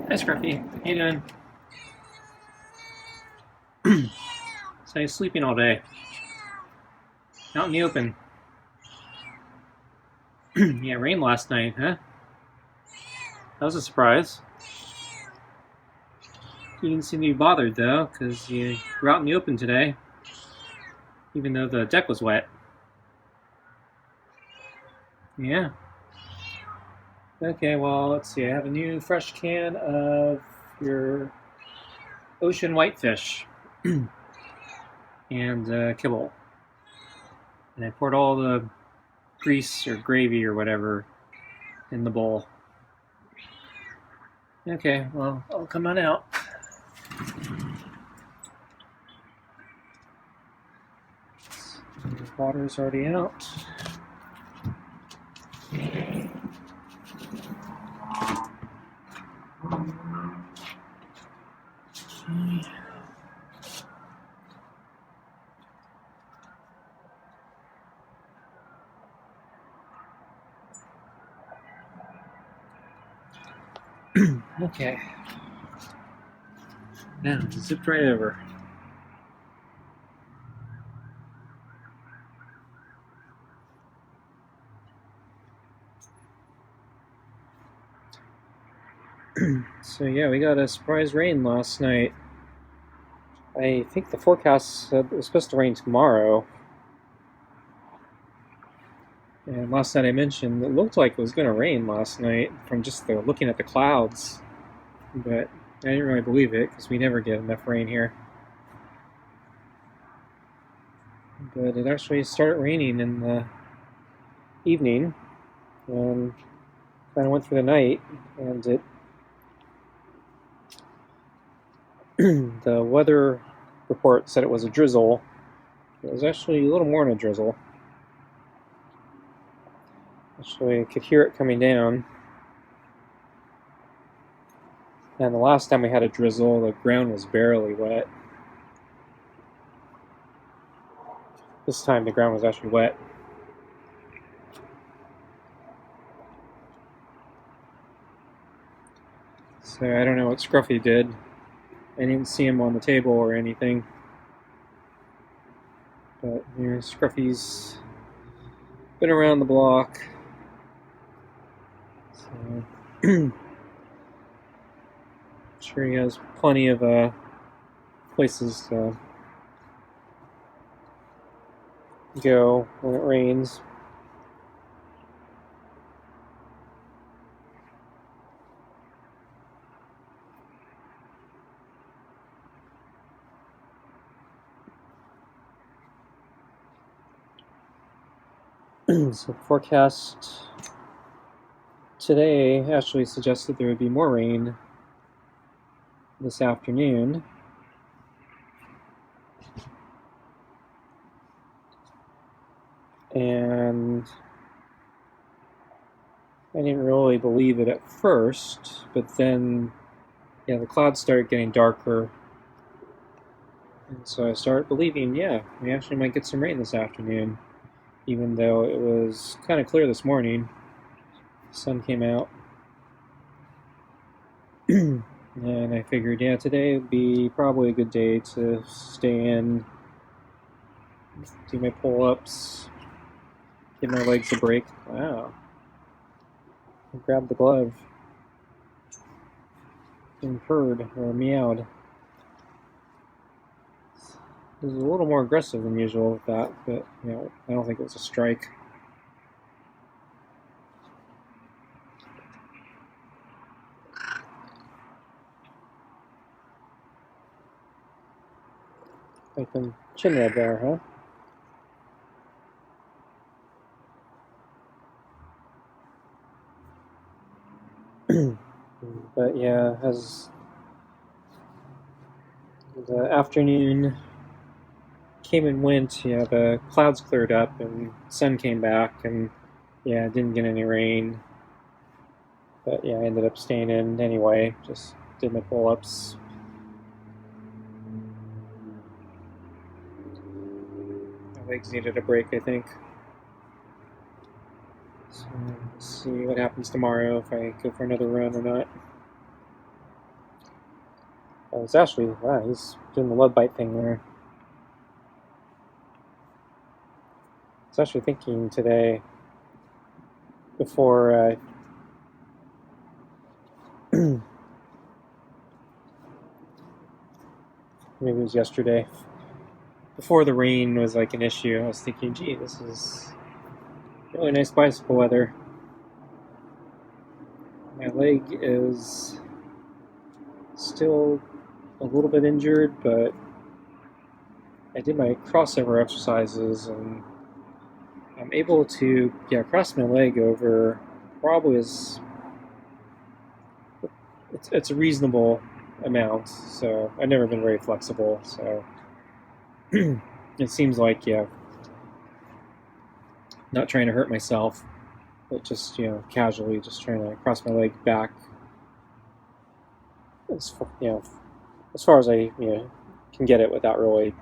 Hi, Scruffy. How you doing? So you're sleeping all day. Out in the open. Yeah, it rained last night, huh? That was a surprise. You didn't seem to be bothered, though, because you were out in the open today, even though the deck was wet. Yeah. Okay, well, let's see. I have a new fresh can of your ocean whitefish and kibble. And I poured all the grease or gravy or whatever in the bowl. Okay, well, I'll come on out. The water's already out. Okay. Now, zipped right over. So yeah, we got a surprise rain last night. I think the forecast said it was supposed to rain tomorrow. And last night I mentioned it looked like it was going to rain last night from just looking at the clouds. But I didn't really believe it because we never get enough rain here. But it actually started raining in the evening and kind of went through the night. And the weather report said it was a drizzle. It was actually a little more than a drizzle. Actually, I could hear it coming down. And the last time we had a drizzle, the ground was barely wet. This time the ground was actually wet. So I don't know what Scruffy did. I didn't see him on the table or anything. But you know, Scruffy's been around the block. So I'm sure he has plenty of places to go when it rains. So the forecast today actually suggested there would be more rain this afternoon. And I didn't really believe it at first, but then the clouds started getting darker. And so I started believing, yeah, we actually might get some rain this afternoon, even though it was kind of clear this morning. The sun came out. And I figured, yeah, today would be probably a good day to stay in, do my pull-ups, give my legs a break. Wow. I grabbed the glove and purred or meowed. It was a little more aggressive than usual with that, but I don't think it was a strike. Like some chin rub there, huh? But yeah, as the afternoon came and went, the clouds cleared up and sun came back, and didn't get any rain. But I ended up staying in anyway, just did my pull-ups. My legs needed a break, I think. So let's see what happens tomorrow, if I go for another run or not. It's actually, wow, he's doing the love bite thing there. I was actually thinking today, before maybe it was yesterday, before the rain was like an issue, I was thinking, gee, this is really nice bicycle weather. My leg is still a little bit injured, but I did my crossover exercises and I'm able to cross my leg over probably it's a reasonable amount. So I've never been very flexible. So it seems like not trying to hurt myself, but just casually just trying to cross my leg back as far as I can get it without really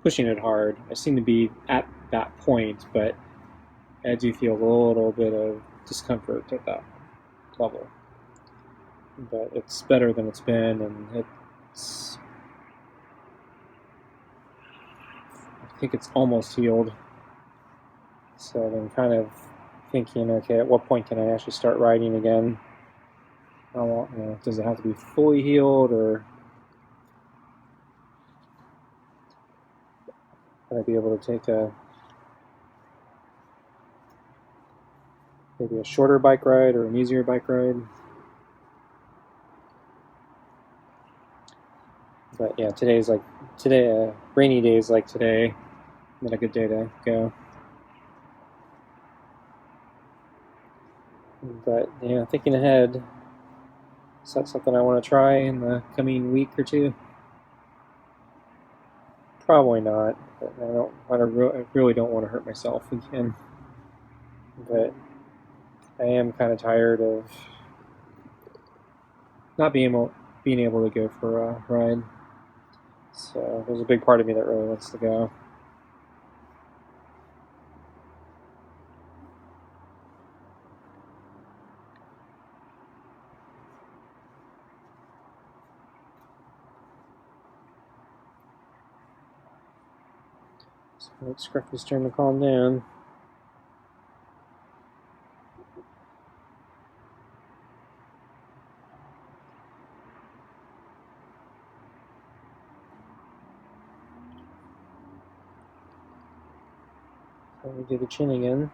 pushing it hard. I seem to be at that point, but I do feel a little bit of discomfort at that level. But it's better than it's been, and I think it's almost healed. So I'm kind of thinking, okay, at what point can I actually start riding again? Does it have to be fully healed, or would I be able to take maybe a shorter bike ride or an easier bike ride? But yeah, rainy days like today, not a good day to go. But thinking ahead, is that something I want to try in the coming week or two? Probably not. But I really don't want to hurt myself again. But I am kind of tired of not being able to go for a ride. So there's a big part of me that really wants to go. So it's Scruffy's turn to calm down. So we do the chin again.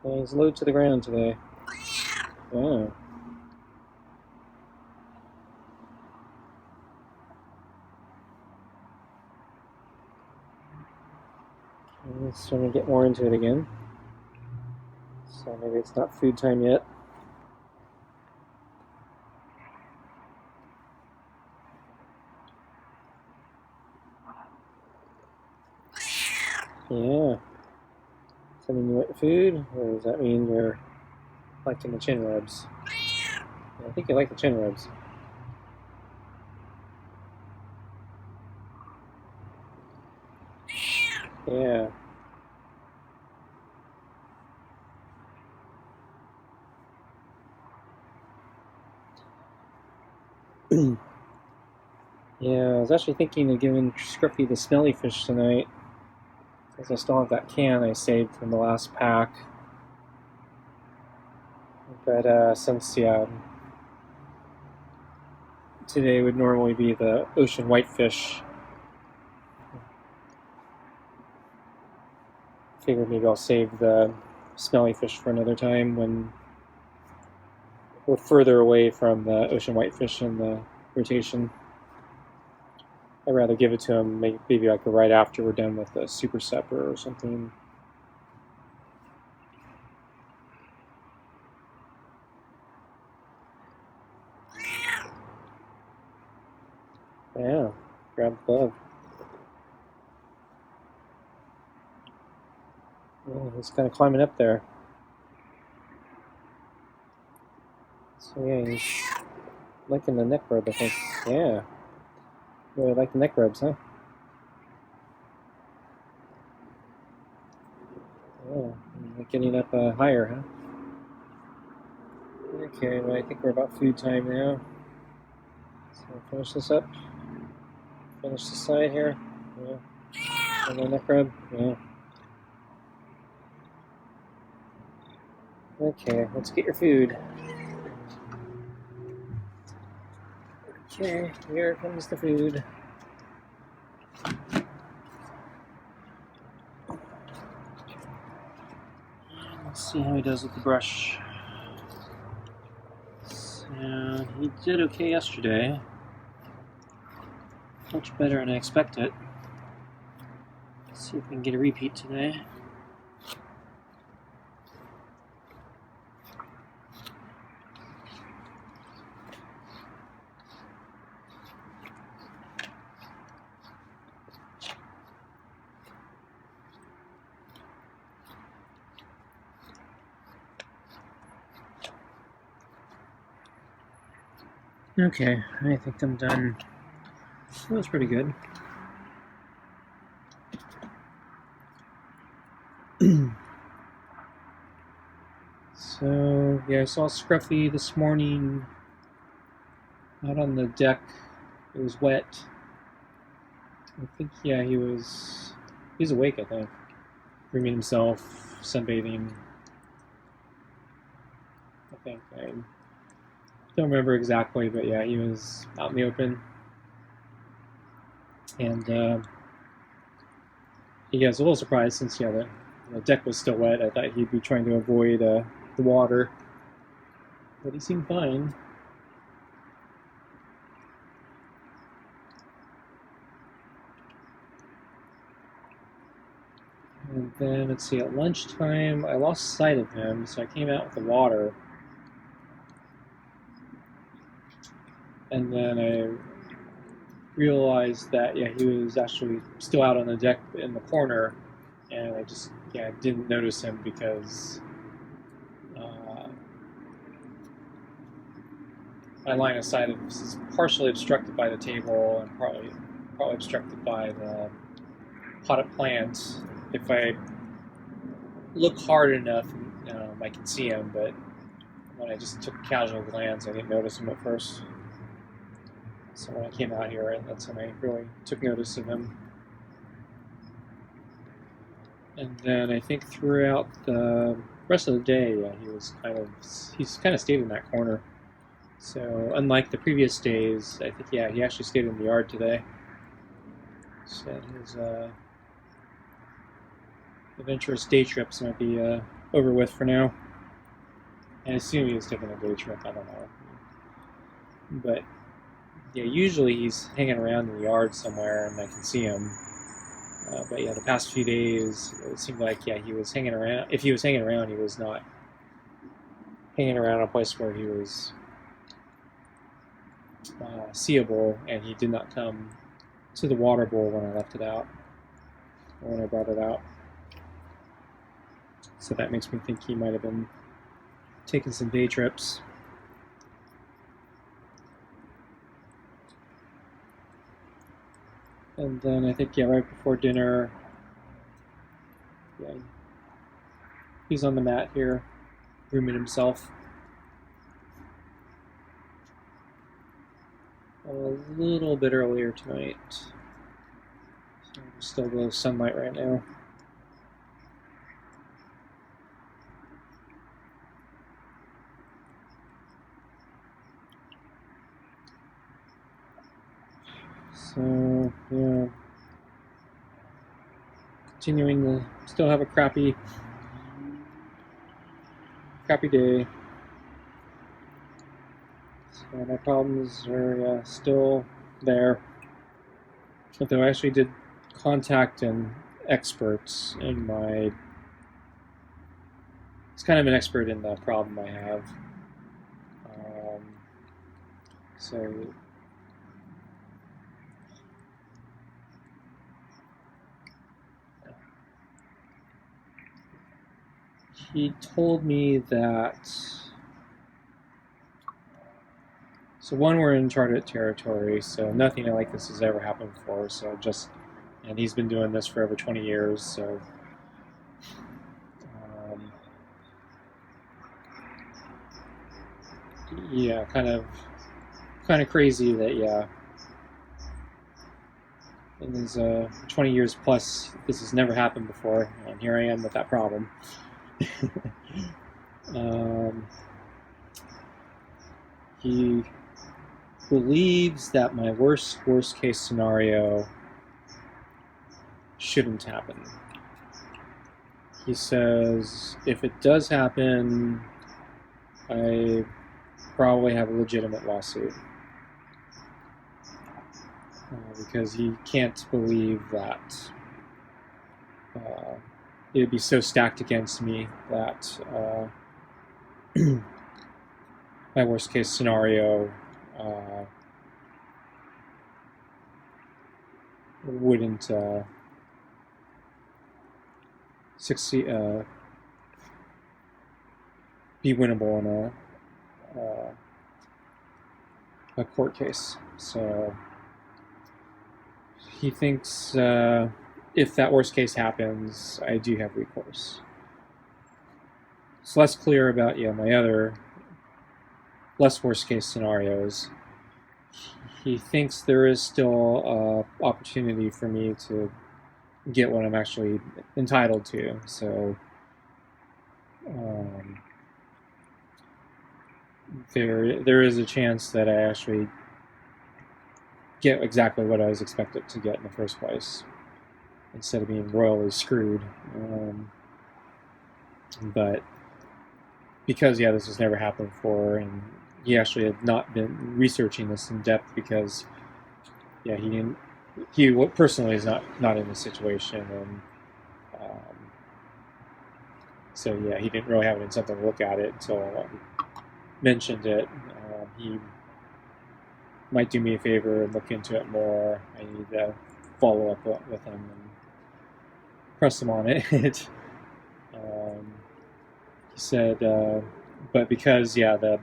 And he's low to the ground today. Oh. He's starting to get more into it again. So maybe it's not food time yet. Yeah. Does that mean you want food, or does that mean you're liking the chin rubs? Yeah, I think you like the chin rubs. Yeah. Yeah, I was actually thinking of giving Scruffy the smelly fish tonight, because I still have that can I saved from the last pack. But since today would normally be the ocean whitefish, I figured maybe I'll save the smelly fish for another time when we're further away from the ocean whitefish in the rotation. I'd rather give it to him maybe like right after we're done with the super sepper or something. Yeah, grab the bug. Yeah, he's kind of climbing up there. So yeah, he's liking the neck rub, I think. Yeah. Really like the neck rubs, huh? Yeah, getting up higher, huh? Okay, well, I think we're about food time now. So finish this up. Finish the side here. Yeah. And the neck rub. Yeah. Okay, let's get your food. Okay, here comes the food. Let's see how he does with the brush. So, he did okay yesterday. Much better than I expected. Let's see if we can get a repeat today. Okay, I think I'm done. That was pretty good. So, yeah, I saw Scruffy this morning out on the deck. It was wet. I think, yeah, he's awake, I think. Grooming himself, sunbathing. I think. I don't remember exactly, but yeah, he was out in the open. And yeah, I was a little surprised since, yeah, the deck was still wet. I thought he'd be trying to avoid the water. But he seemed fine. And then, let's see, at lunchtime, I lost sight of him, so I came out with the water. And then I realized that, yeah, he was actually still out on the deck in the corner, and I just, yeah, didn't notice him because my line of sight is partially obstructed by the table and probably obstructed by the potted plants. If I look hard enough, I can see him, but when I just took a casual glance, I didn't notice him at first. So when I came out here, that's when I really took notice of him. And then I think throughout the rest of the day, yeah, he's kind of stayed in that corner. So unlike the previous days, I think, yeah, he actually stayed in the yard today. So his adventurous day trips might be over with for now. I assume he was taking a day trip, I don't know. But yeah, usually he's hanging around in the yard somewhere and I can see him. But yeah, the past few days, it seemed like, yeah, he was hanging around. If he was hanging around, he was not hanging around a place where he was seeable, and he did not come to the water bowl when I left it out, or when I brought it out. So that makes me think he might have been taking some day trips. And then I think, yeah, right before dinner, yeah, he's on the mat here, grooming himself. A little bit earlier tonight. So there's still a little sunlight right now. So, yeah. Continuing to still have a crappy day. So my problems are still there. Although I actually did contact an expert in my... It's kind of an expert in the problem I have. So he told me that... So one, we're in uncharted territory, so nothing like this has ever happened before, and he's been doing this for over 20 years, so yeah, kind of crazy that, yeah, in his 20 years plus, this has never happened before, and here I am with that problem. He believes that my worst case scenario shouldn't happen. He says if it does happen, I probably have a legitimate lawsuit. Because he can't believe that it would be so stacked against me that my worst case scenario wouldn't succeed, be winnable in a court case. So he thinks if that worst case happens, I do have recourse. It's less clear about my other less worst case scenarios. He thinks there is still opportunity for me to get what I'm actually entitled to. So there is a chance that I actually get exactly what I was expected to get in the first place, instead of being royally screwed. But because this has never happened before, and he actually had not been researching this in depth because he personally is not in this situation, and so he didn't really have something to look at it until I mentioned it. He might do me a favor and look into it more. I need to follow up with him and press him on it. He said, but because I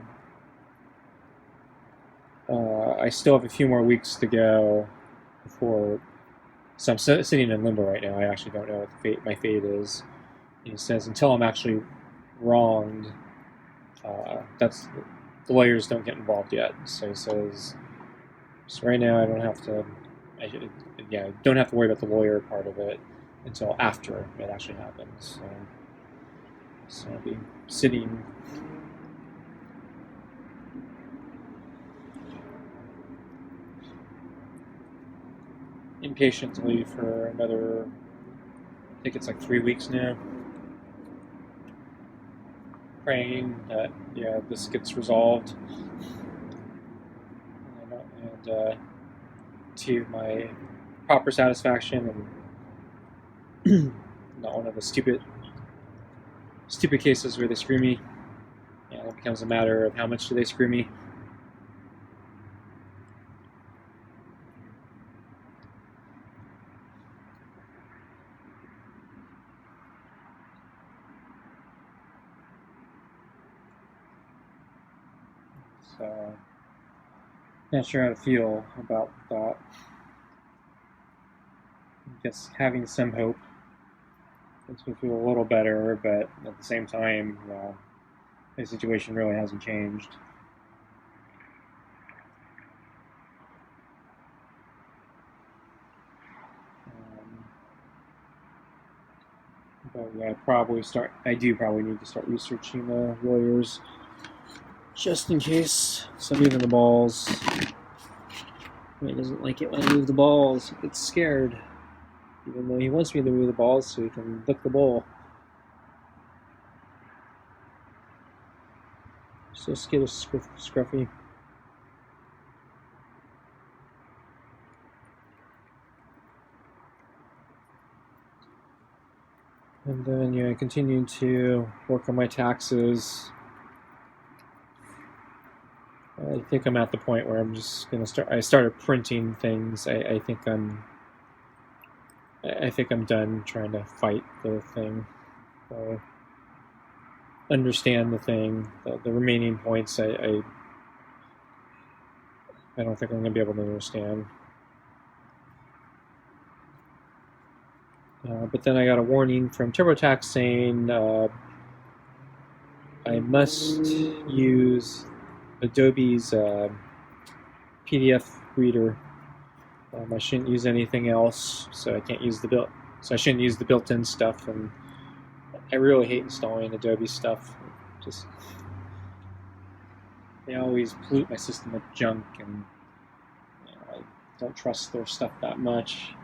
still have a few more weeks to go before, so I'm sitting in limbo right now. I actually don't know what my fate is. And he says until I'm actually wronged, that's the lawyers don't get involved yet. So he says, so right now I don't have to. Don't have to worry about the lawyer part of it until after it actually happens. So I'll be sitting impatiently for another, I think it's like 3 weeks now, praying that this gets resolved and to my proper satisfaction, and not one of the stupid cases where they screw me. It becomes a matter of how much do they screw me. So, not sure how to feel about that. I guess having some hope makes me feel a little better, but at the same time, my situation really hasn't changed. But I do probably need to start researching the lawyers, just in case. So moving the balls. He doesn't like it when I move the balls. He gets scared. Even though he wants me to move the balls so he can lick the bowl. So skittish, Scruffy. And then I continue to work on my taxes. I think I'm at the point where I'm just gonna start. I started printing things. I think I'm done trying to fight the thing. Understand the thing. The remaining points, I don't think I'm gonna be able to understand. But then I got a warning from TurboTax saying I must use Adobe's PDF reader. I shouldn't use anything else, so I can't use the So I shouldn't use the built-in stuff, and I really hate installing Adobe stuff. Just they always pollute my system with junk, and I don't trust their stuff that much.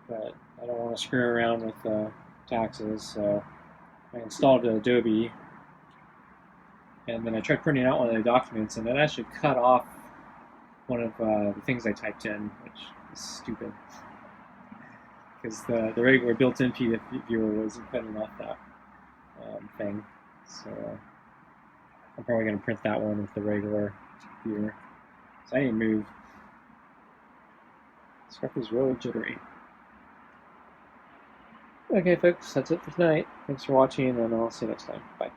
But I don't want to screw around with taxes, so I installed Adobe, and then I tried printing out one of the documents, and it actually cut off one of the things I typed in, which is stupid, because the regular built-in PDF viewer wasn't cutting off that thing. So I'm probably going to print that one with the regular viewer. So I need to move. Scruffy's really jittery. Okay, folks, that's it for tonight. Thanks for watching, and I'll see you next time. Bye.